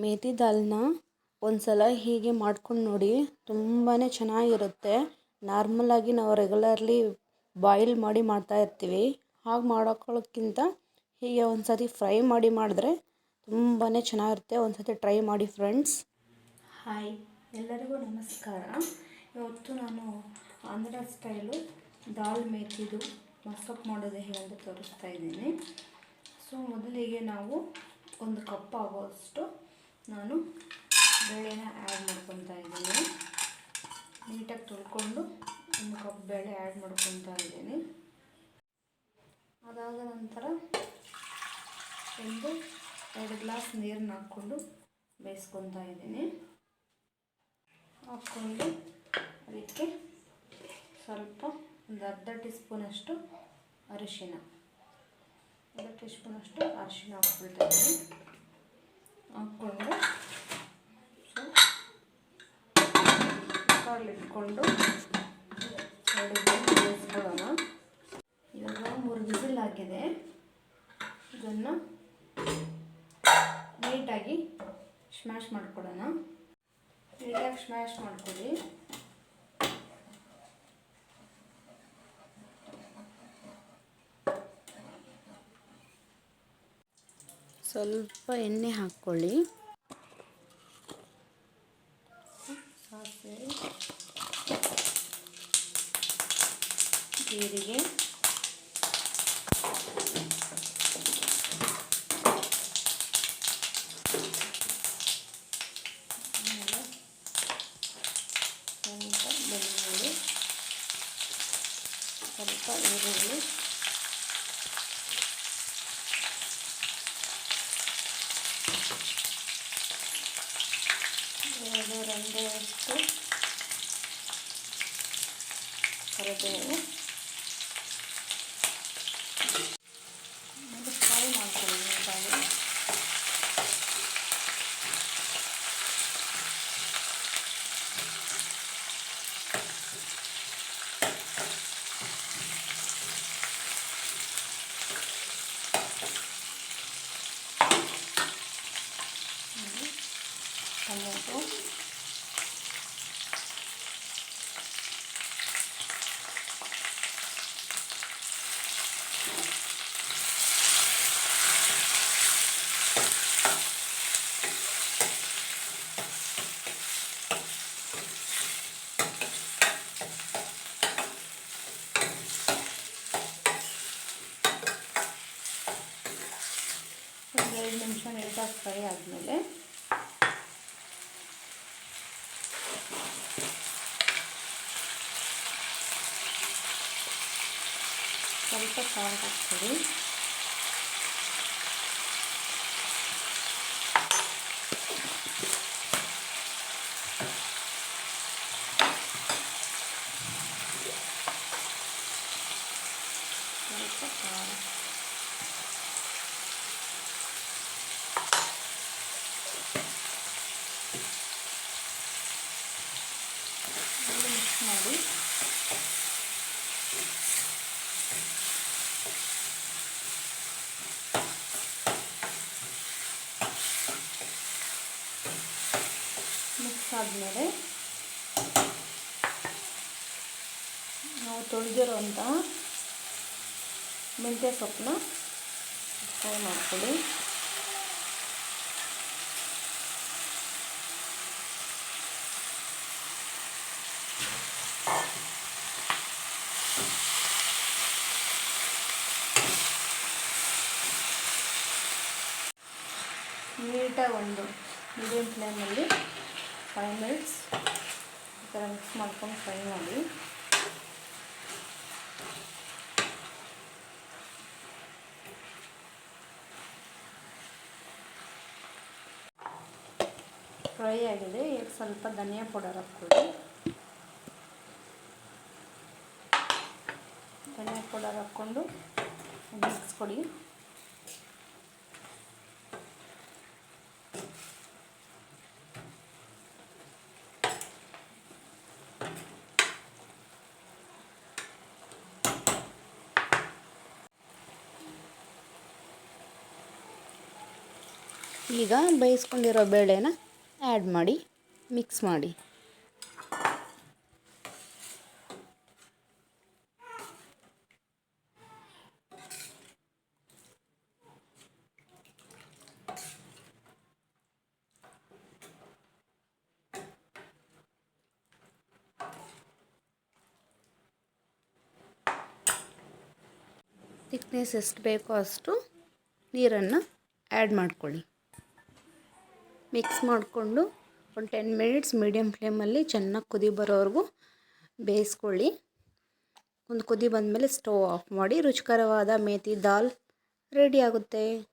ಮೇಥಿ ದಾಲ್ನ ಒಂದು ಸಲ ಹೀಗೆ ಮಾಡ್ಕೊಂಡು ನೋಡಿ, ತುಂಬಾ ಚೆನ್ನಾಗಿರುತ್ತೆ. ನಾರ್ಮಲಾಗಿ ನಾವು ರೆಗ್ಯುಲರ್ಲಿ ಬಾಯ್ಲ್ ಮಾಡಿ ಮಾಡ್ತಾ ಇರ್ತೀವಿ, ಹಾಗೆ ಮಾಡೋಕ್ಕಿಂತ ಹೀಗೆ ಒಂದು ಸತಿ ಫ್ರೈ ಮಾಡಿ ಮಾಡಿದ್ರೆ ತುಂಬಾ ಚೆನ್ನಾಗಿರುತ್ತೆ. ಒಂದು ಸತಿ ಟ್ರೈ ಮಾಡಿ ಫ್ರೆಂಡ್ಸ್. ಹಾಯ್, ಎಲ್ಲರಿಗೂ ನಮಸ್ಕಾರ. ಇವತ್ತು ನಾನು ಆಂಧ್ರ ಸ್ಟೈಲು ದಾಲ್ ಮೇಥಿದು ಮಸಪ್ ಮಾಡೋದು ಹೇಗೆ ಅಂತ ತೋರಿಸ್ತಾ ಇದ್ದೀನಿ. ಸೊ ಮೊದಲಿಗೆ ನಾವು ಒಂದು ಕಪ್ ಆಗೋಷ್ಟು ನಾನು ಬೇಳೆನ ಆ್ಯಡ್ ಮಾಡ್ಕೊತಾ ಇದ್ದೀನಿ. ನೀಟಾಗಿ ತೊಳ್ಕೊಂಡು ಒಂದು ಕಪ್ ಬೇಳೆ ಆ್ಯಡ್ ಮಾಡ್ಕೊತಾ ಇದ್ದೀನಿ. ಅದಾದ ನಂತರ 2 ಗ್ಲಾಸ್ ನೀರನ್ನ ಹಾಕ್ಕೊಂಡು ಬೇಯಿಸ್ಕೊತಾ ಇದ್ದೀನಿ. ಹಾಕ್ಕೊಂಡು ಅದಕ್ಕೆ ಸ್ವಲ್ಪ ಒಂದು ಅರ್ಧ ಟೀ ಸ್ಪೂನಷ್ಟು ಅರಿಶಿನ ಹಾಕ್ಕೊಳ್ತಾ ಇದ್ದೀನಿ. ಹಾಕ್ಕೊಂಡು ಇಟ್ಕೊಂಡು 2 ಬೇಯಿಸ್ಕೊಳ್ಳೋಣ. ಇವಾಗ 3 ವಿಸಿಲ್ ಆಗಿದೆ. ಇದನ್ನು ನೀಟಾಗಿ ಸ್ಮ್ಯಾಶ್ ಮಾಡ್ಕೊಳ್ಳೋಣ. ನೀಟಾಗಿ ಸ್ಮ್ಯಾಶ್ ಮಾಡ್ಕೊಳ್ಳಿ. ಸ್ವಲ್ಪ ಎಣ್ಣೆ ಹಾಕ್ಕೊಳ್ಳಿ. ಸಾಸಿವೆ, ಜೀರಿಗೆ, ಆಮೇಲೆ ಸ್ವಲ್ಪ ಬೆಳ್ಳುಳ್ಳಿ, ಸ್ವಲ್ಪ ಈರುಳ್ಳಿ, ರಂಡೆಯಷ್ಟು ಕರಿಬೇವು, ಆಮೇಲೆ ಫ್ರೈ ಮಾಡ್ಕೊಳ್ಳಿ ನೀಟಾಗಿ. ಟೊಮೆಟೊ, ಒಂದು 2 ನಿಮಿಷ ನೀಟಾಗಿ ಫ್ರೈ ಆದಮೇಲೆ ಸ್ವಲ್ಪ ಸಾಲ್ಟ್ ಹಾಕ್ತೀವಿ. ಸ್ವಲ್ಪ ಖಾರ, ಮಿಕ್ಸ್ ಮಾಡಿ ಮಿಕ್ಸ್ ಆದಮೇಲೆ ನಾವು ತೊಳೆದಿರೋಂಥ ಮೆಂತ್ಯ ಸೊಪ್ಪನ್ನ ಫ್ರೈ ಮಾಡ್ಕೊಳ್ಳಿ. ನೀಟಾಗಿ ಒಂದು ಮೀಡಿಯಮ್ ಫ್ಲೇಮಲ್ಲಿ 5 ಮಿನಿಟ್ಸ್ ಈ ಥರ ಮಿಕ್ಸ್ ಮಾಡ್ಕೊಂಡು ಫ್ರೈ ಮಾಡಿ. ಫ್ರೈ ಆಗಿದೆ. ಈಗ ಸ್ವಲ್ಪ ಧನಿಯಾ ಪೌಡರ್ ಹಾಕ್ಕೊಳ್ಳಿ. ಧನಿಯಾ ಪೌಡರ್ ಹಾಕ್ಕೊಂಡು ಮಿಕ್ಸ್ ಕೊಡಿ. ಈಗ ಬೇಯಿಸ್ಕೊಂಡಿರೋ ಬೇಳೆನ ಆ್ಯಡ್ ಮಾಡಿ ಮಿಕ್ಸ್ ಮಾಡಿ. ಥಿಕ್ನೆಸ್ ಎಷ್ಟು ಬೇಕೋ ಅಷ್ಟು ನೀರನ್ನು ಆ್ಯಡ್ ಮಾಡ್ಕೊಳ್ಳಿ. ಮಿಕ್ಸ್ ಮಾಡಿಕೊಂಡು ಒಂದು 10 ಮಿನಿಟ್ಸ್ ಮೀಡಿಯಮ್ ಫ್ಲೇಮಲ್ಲಿ ಚೆನ್ನಾಗಿ ಕುದಿ ಬರೋವರೆಗೂ ಬೇಯಿಸ್ಕೊಳ್ಳಿ. ಒಂದು ಕುದಿ ಬಂದಮೇಲೆ ಸ್ಟವ್ ಆಫ್ ಮಾಡಿ ರುಚಿಕರವಾದ ಮೇಥಿ ದಾಲ್ ರೆಡಿ ಆಗುತ್ತೆ.